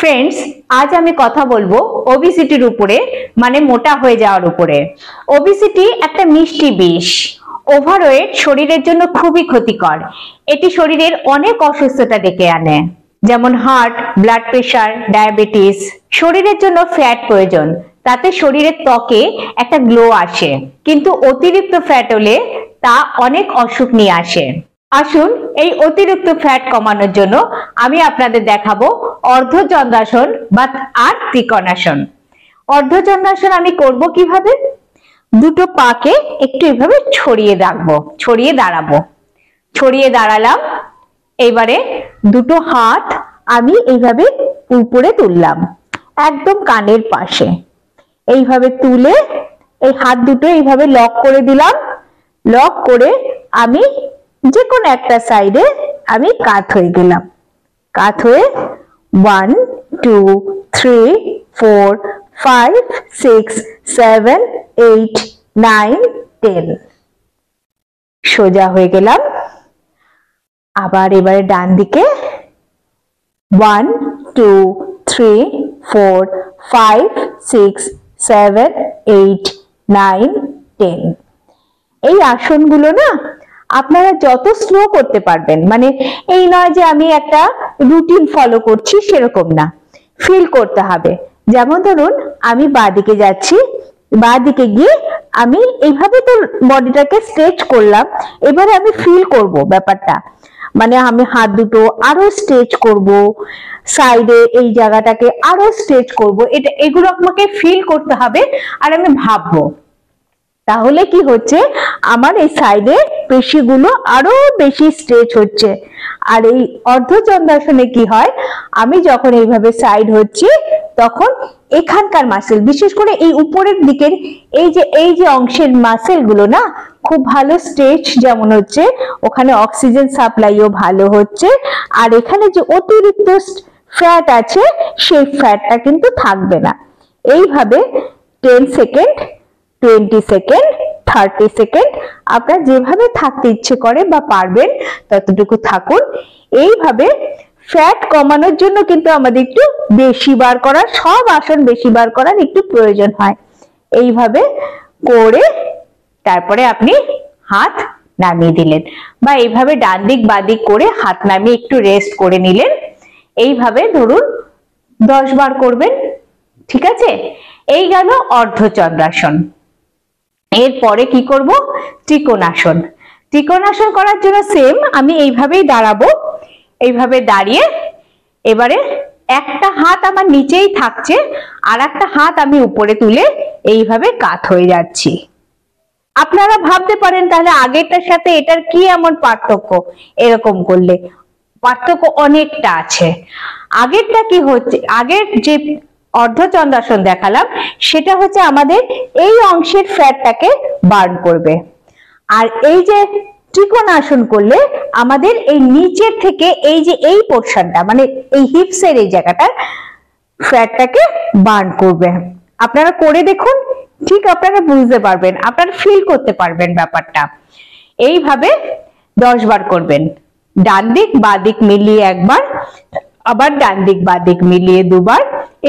Friends आज आमी कथा बोलबो ओबिसिटिर उपरे माने मोटा हये जाओयार उपरे। ओबिसिटी एकटा मिष्टि बिष। ओभारवेट शरीरेर जोन्नो खुबই क्षतिकर। एटी शरीरेर अनेक असुस्थता डेके आने जेमन हार्ट ब्लाड प्रेसार डायबिटिस। शरीरेर जोन्नो फैट प्रयोजन ताते शरीरेर त्वके एकटा ग्लो आसे किन्तु अतिरिक्त फैट होले ता अनेक असुख निये आसे। आसुन এই অতিরিক্ত ফ্যাট কমানোর জন্য আমি আপনাদের দেখাবো অর্ধচন্দ্রাসন বা আর ত্রিকোণাসন। অর্ধচন্দ্রাসন আমি করব কিভাবে? দুটো পাকে একটু এভাবে ছড়িয়ে রাখবো, ছড়িয়ে দাঁড়াবো। ছড়িয়ে দাঁড়ালাম, এবারে দুটো হাত আমি এইভাবে উপরে তুললাম একদম কানের পাশে। এইভাবে তুলে এই হাত দুটো এইভাবে লক করে দিলাম। লক করে আমি যে কোন একটা সাইডে আমি কাত হয়ে গেলাম। কাত হয়ে 1 2 3 4 5 6 7 8 9 10 সোজা হয়ে গেলাম। আবার এবারে ডান দিকে 1 2 3 4 5 6 7 8 9 10 এই আসনগুলো না আপনারা যত স্লো করতে পারবেন, মানে এই নয় যে আমি একটা রুটিন ফলো করছি সেরকম না, ফিল করতে হবে। যেমন ধরুন আমি বাঁদিকে যাচ্ছি, বাঁদিকে গিয়ে আমি এইভাবে তো বডিটাকে স্ট্রেচ করলাম, এবারে আমি ফিল করব ব্যাপারটা, মানে আমি হাত দুটো আরো স্ট্রেচ করব, সাইডে এই জায়গাটাকে আরো স্ট্রেচ করব, এটা এগুলো আমাকে ফিল করতে হবে আর আমি ভাববো। তাহলে কি হচ্ছে, আমার এই সাইডে পেশিগুলো আরো বেশি স্ট্রেচ হচ্ছে। আর এই অর্ধচন্দ্রাসনে কি হয়, আমি যখন এইভাবে সাইড হচ্ছি তখন এখানকার মাসেল, বিশেষ করে এই উপরের দিকের এই যে অংশের মাসেল গুলো না খুব ভালো স্ট্রেচ যেমন হচ্ছে, ওখানে অক্সিজেন সাপ্লাইও ভালো হচ্ছে। আর এখানে যে অতিরিক্ত ফ্যাট আছে সেই ফ্যাটটা কিন্তু থাকবে না। এইভাবে 10 সেকেন্ড 20 সেকেন্ড 30 সেকেন্ড আপনার যেভাবে থাকতে ইচ্ছে করে বা পারবেন ততটুকু থাকুন। এইভাবে ফ্যাট কমানোর জন্য কিন্তু আমাদের একটু বেশি বার করার, সব আসন বেশি বার করার একটু প্রয়োজন হয়। এইভাবে করে তারপরে আপনি হাত নামিয়ে দিলেন, বা এইভাবে ডান দিক বাঁ দিক করে হাত নামিয়ে একটু রেস্ট করে নিলেন। এইভাবে ধরুন 10 বার করবেন, ঠিক আছে? এই গেল অর্ধচন্দ্রাসন। এরপরে কি করব? ত্রিকোণাসন। ত্রিকোণাসন করার জন্য সেম আমি এইভাবেই দাঁড়াবো। এইভাবে দাঁড়িয়ে এবারে একটা হাত আমার নিচেই থাকছে আর একটা হাত আমি উপরে তুলে এইভাবে কাত হয়ে যাচ্ছি। আপনারা ভাবতে পারেন তাহলে আগেরটার সাথে এটার কি এমন পার্থক্য? এরকম করলে পার্থক্য অনেকটা আছে। আগেরটা কি হচ্ছে, আগের যে অর্ধচন্দ্রাসন দেখালাম সেটা হচ্ছে আমাদের এই অংশের ফ্যাটটাকে বার্ন করবে, আর এই যে ত্রিকোণাসন করলে আমাদের এই নিচের থেকে এই যে এই পোরশনটা, মানে এই হিপসের এই জায়গাটার ফ্যাটটাকে বার্ন করবে। আপনারা করে দেখুন, ঠিক আপনারা বুঝতে পারবেন, আপনারা ফিল করতে পারবেন ব্যাপারটা। এইভাবে 10 বার করবেন, ডান দিক বাঁ দিক মিলিয়ে একবার, আবার ডান দিক বাঁ দিক মিলিয়ে দুবার,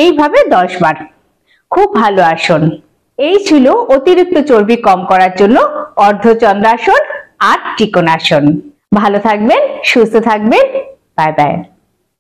এইভাবে 10 বার। খুব ভালো আসন। এই ছিল অতিরিক্ত চর্বি কম করার জন্য অর্ধচন্দ্রাসন আর ত্রিকোণাসন। ভালো থাকবেন, সুস্থ থাকবেন, বাই বাই।